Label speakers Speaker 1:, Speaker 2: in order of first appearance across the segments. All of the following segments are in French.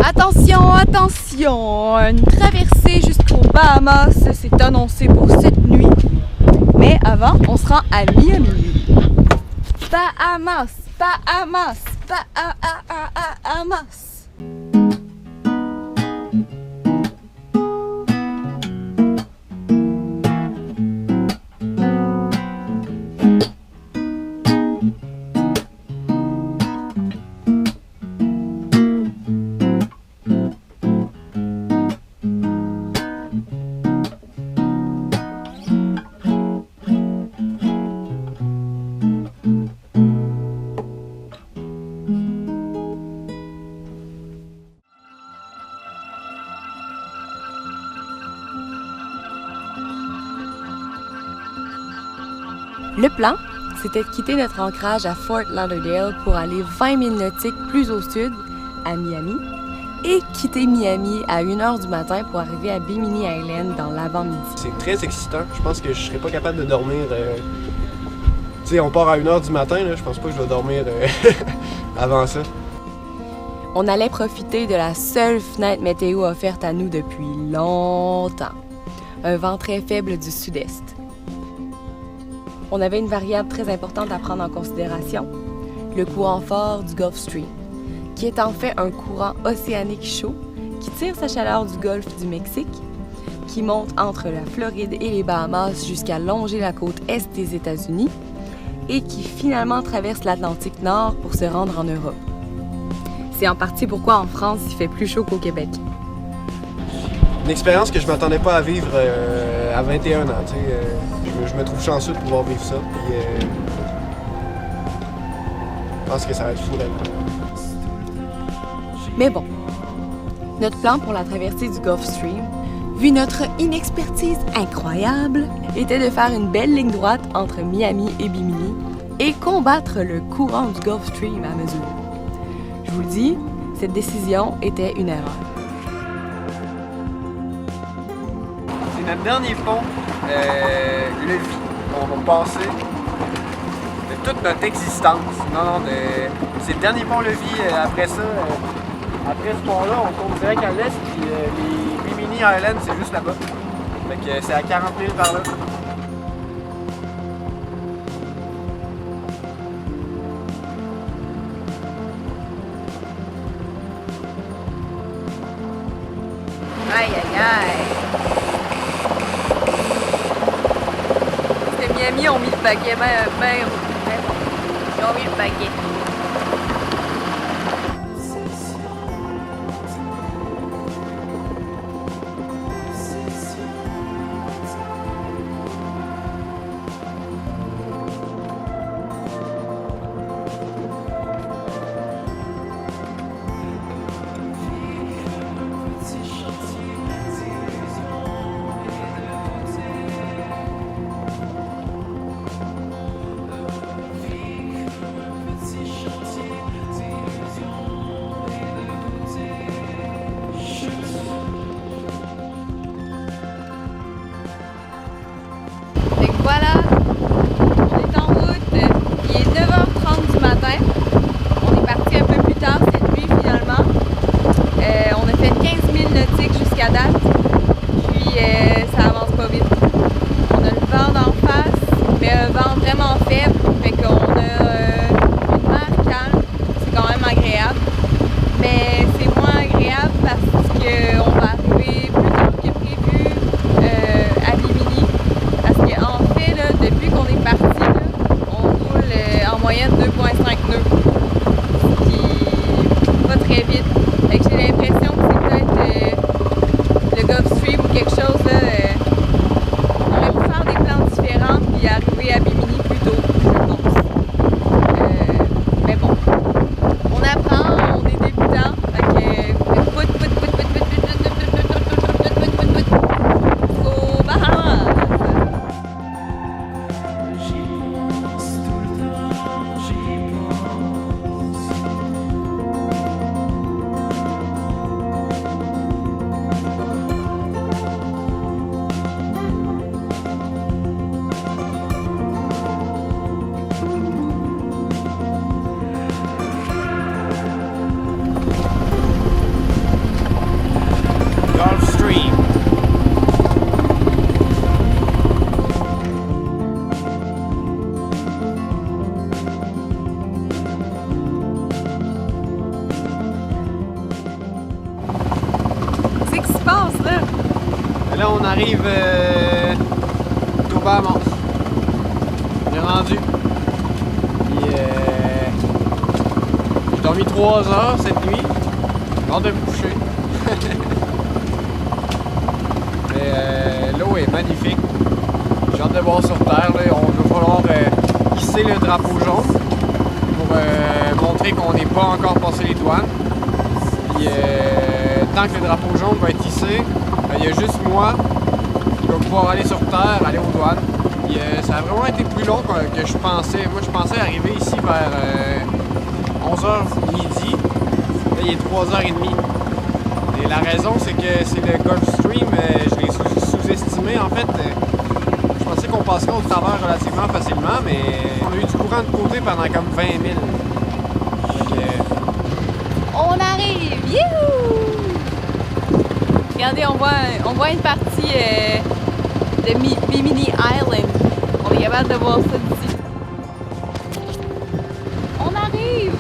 Speaker 1: Attention, attention! Une traversée jusqu'aux Bahamas s'est annoncée pour cette nuit. Mais avant, on se rend à Miami. Bahamas, Bahamas, Bahamas. Le plan, c'était de quitter notre ancrage à Fort Lauderdale pour aller 20 milles nautiques plus au sud, à Miami, et quitter Miami à 1h du matin pour arriver à Bimini Island dans l'avant-midi.
Speaker 2: C'est très excitant. Je pense que je serais pas capable de dormir. Tu sais, on part à 1h du matin, là, je pense pas que je vais dormir avant ça.
Speaker 1: On allait profiter de la seule fenêtre météo offerte à nous depuis longtemps. Un vent très faible du sud-est. On avait une variable très importante à prendre en considération, le courant fort du Gulf Stream, qui est en fait un courant océanique chaud qui tire sa chaleur du golfe du Mexique, qui monte entre la Floride et les Bahamas jusqu'à longer la côte est des États-Unis et qui finalement traverse l'Atlantique Nord pour se rendre en Europe. C'est en partie pourquoi en France il fait plus chaud qu'au Québec.
Speaker 2: Une expérience que je m'attendais pas à vivre à 21 ans. Tu sais, je me trouve chanceux de pouvoir vivre ça. Puis, je pense que ça va être fou là.
Speaker 1: Mais bon, notre plan pour la traversée du Gulf Stream, vu notre inexpertise incroyable, était de faire une belle ligne droite entre Miami et Bimini et combattre le courant du Gulf Stream à mesure. Je vous le dis, cette décision était une erreur.
Speaker 2: C'est notre dernier pont, levis, qu'on va passer de toute notre existence. C'est le dernier pont levis. Après ça, après ce pont-là, on tourne direct à l'est, puis les Bimini Island, c'est juste là-bas. Fait que c'est à 40 000 par là.
Speaker 1: Aïe, aïe, aïe! Parce que Miami ont mis le paquet, ils ont mis le paquet.
Speaker 2: là, on arrive au Bahamas. On est rendu. Puis, j'ai dormi 3 heures cette nuit. J'ai hâte de me coucher. Mais l'eau est magnifique. J'ai hâte de voir sur terre. Là, on va falloir hisser le drapeau jaune pour montrer qu'on n'est pas encore passé les douanes. Puis tant que le drapeau jaune va être hissé, il y a juste moi qui va pouvoir aller sur terre, aller aux douanes. Puis, ça a vraiment été plus long que je pensais. Moi, je pensais arriver ici vers 11h midi. Là, il est 3h30. Et la raison, c'est que c'est le Gulfstream. Je l'ai sous-estimé. En fait, je pensais qu'on passerait au travers relativement facilement, mais on a eu du courant de côté pendant comme 20 000. Donc,
Speaker 1: On arrive! Youhou! Regardez, on voit une partie de Bimini Island. On est capable de voir ça d'ici. On arrive!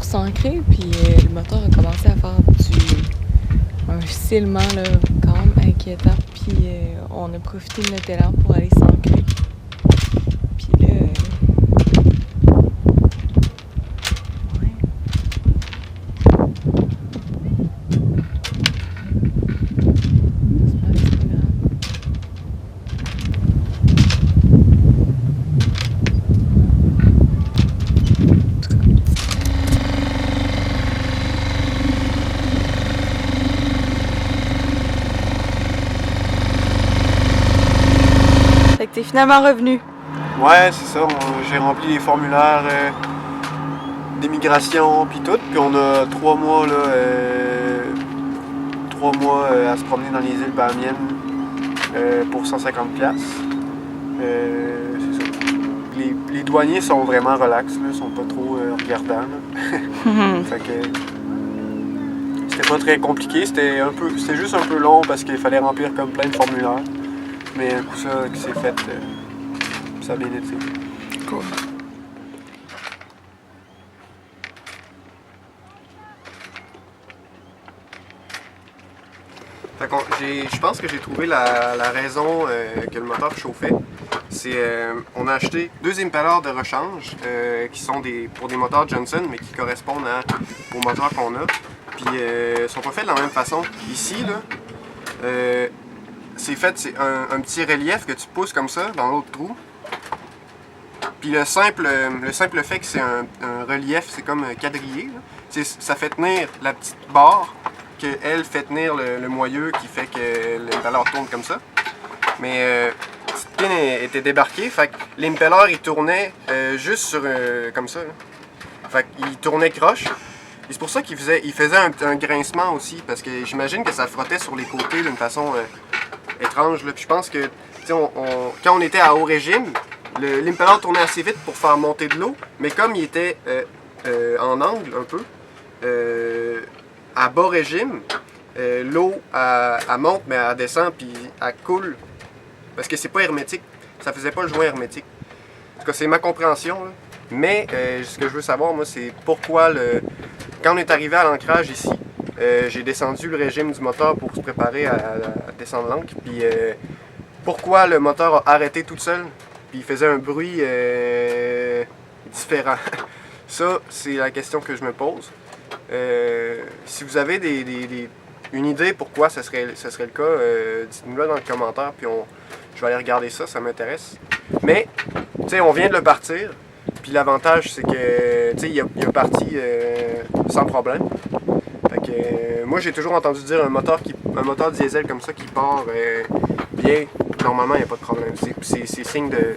Speaker 1: S'ancrer, puis le moteur a commencé à faire un silement là, quand même inquiétant, puis on a profité de notre élan pour aller s'ancrer. Puis là, ouais. C'est pas grave. Fait que t'es finalement revenu.
Speaker 2: ouais, c'est ça. J'ai rempli les formulaires d'immigration puis tout. Puis on a 3 mois là, 3 mois à se promener dans les îles bahamiennes pour 150 piastres. C'est ça. Les douaniers sont vraiment relax, là, sont pas trop regardants. Fait que c'était pas très compliqué, c'était juste un peu long parce qu'il fallait remplir comme plein de formulaires. Mais un coup ça qui s'est fait, ça a bien été.
Speaker 1: Cool.
Speaker 2: Je pense que j'ai trouvé la raison que le moteur chauffait. C'est on a acheté 2 impellers de rechange qui sont pour des moteurs Johnson mais qui correspondent aux moteurs qu'on a. Puis ils sont pas faits de la même façon. Ici là, c'est un petit relief que tu pousses comme ça dans l'autre trou. Puis le simple fait que c'est un relief, c'est comme un quadrillé. Ça fait tenir la petite barre qu'elle fait tenir le moyeu qui fait que l'impeller tourne comme ça. Mais la petite pine était débarquée, fait que l'impeller il tournait juste sur comme ça. Là. Fait qu'il tournait croche. Et c'est pour ça qu'il faisait un grincement aussi, parce que j'imagine que ça frottait sur les côtés d'une façon étrange. Là. Puis je pense que quand on était à haut régime, l'impeller tournait assez vite pour faire monter de l'eau, mais comme il était en angle un peu, à bas régime, l'eau elle monte mais elle descend puis elle coule parce que c'est pas hermétique, ça faisait pas le joint hermétique. En tout cas c'est ma compréhension là. Mais ce que je veux savoir moi c'est pourquoi quand on est arrivé à l'ancrage ici, j'ai descendu le régime du moteur pour se préparer à descendre l'ancre puis pourquoi le moteur a arrêté tout seul puis il faisait un bruit différent. Ça, c'est la question que je me pose. Si vous avez une idée pourquoi ce serait le cas, dites-nous-le dans les commentaires, puis je vais aller regarder ça, ça m'intéresse. Mais, tu sais, on vient de le partir, puis l'avantage, c'est que, tu sais, il a parti sans problème. Fait que, moi, j'ai toujours entendu dire un moteur diesel comme ça qui part bien, normalement, il n'y a pas de problème. C'est signe de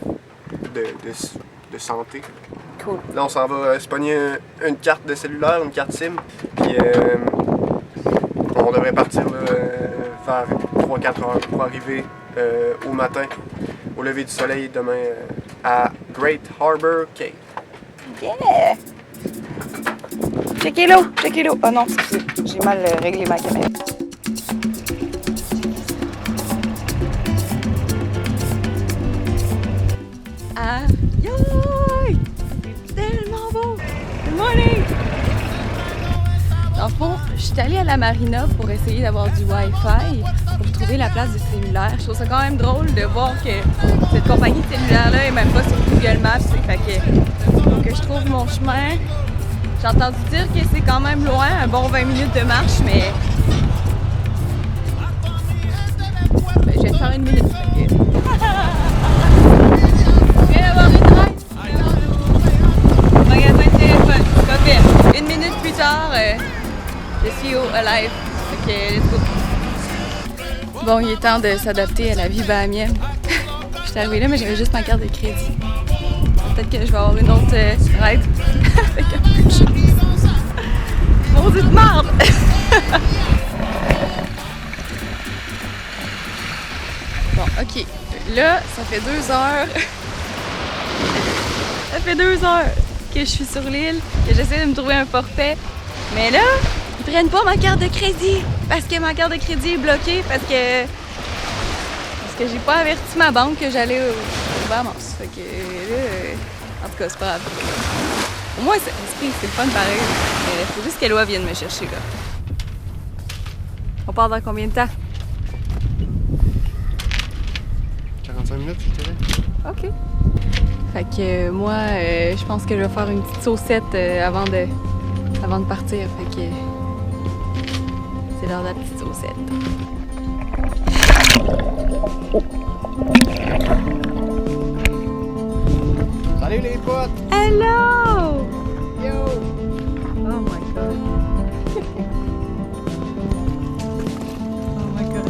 Speaker 2: santé.
Speaker 1: Cool.
Speaker 2: Là, on s'en va se pogner une carte de cellulaire, une carte SIM, puis on devrait partir là, faire 3-4 heures pour arriver au matin, au lever du soleil demain à Great Harbor Cay.
Speaker 1: Yeah! Checkez l'eau! Checkez l'eau! Oh non, excusez, j'ai mal réglé ma caméra. Aïe! C'est tellement beau! Good morning! Dans le fond, je suis allée à la marina pour essayer d'avoir du Wi-Fi pour trouver la place de cellulaire. Je trouve ça quand même drôle de voir que cette compagnie de cellulaire-là est même pas sur Google Maps. Fait que je trouve mon chemin. J'ai entendu dire que c'est quand même loin, un bon 20 minutes de marche, mais je vais te faire une minute. Je viens d'avoir une ride. Magasin de téléphone, c'est pas pire. Une minute plus tard, je suis au Alive. Ok, let's go. Bon, il est temps de s'adapter à la vie bahamienne. Je suis arrivée là, mais j'avais juste ma carte de crédit. Peut-être que je vais avoir une autre ride avec un peu de chance. Maudite marde! Bon, ok. Là, ça fait 2 heures. Ça fait 2 heures que je suis sur l'île, que j'essaie de me trouver un forfait. Mais là, ils prennent pas ma carte de crédit parce que ma carte de crédit est bloquée parce que j'ai pas averti ma banque que j'allais au Bahamas. Fait que là, en tout cas, c'est pas grave. Au moins, c'est le fun pareil. Mais faut juste qu'Eloi vienne me chercher là. On part dans combien de temps?
Speaker 2: 45 minutes, je dirais.
Speaker 1: OK. Fait que moi, je pense que je vais faire une petite saucette avant de partir. Fait que c'est l'heure de la petite saucette.
Speaker 2: Salut les potes!
Speaker 1: Hello!
Speaker 2: Yo!
Speaker 1: Oh my god. Oh my god.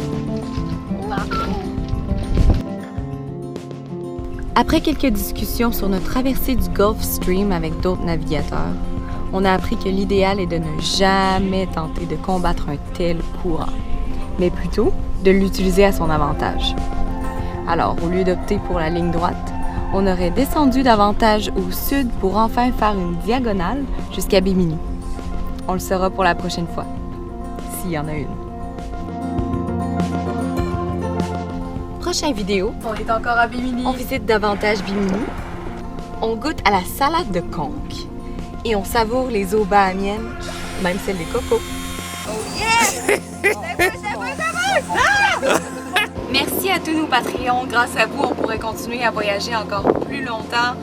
Speaker 1: Après quelques discussions sur notre traversée du Gulf Stream avec d'autres navigateurs, on a appris que l'idéal est de ne jamais tenter de combattre un tel courant, mais plutôt de l'utiliser à son avantage. Alors, au lieu d'opter pour la ligne droite, on aurait descendu davantage au sud pour enfin faire une diagonale jusqu'à Bimini. On le saura pour la prochaine fois, s'il y en a une. Prochaine vidéo,
Speaker 3: On est encore à Bimini.
Speaker 1: on visite davantage Bimini, on goûte à la salade de conque et on savoure les eaux bahamiennes, même celles des cocos. Merci à tous nos Patreons. Grâce à vous, on pourrait continuer à voyager encore plus longtemps,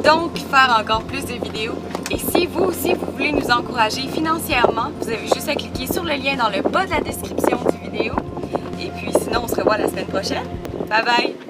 Speaker 1: donc faire encore plus de vidéos. Et si vous aussi, vous voulez nous encourager financièrement, vous avez juste à cliquer sur le lien dans le bas de la description du vidéo. Et puis sinon, on se revoit la semaine prochaine. Bye bye!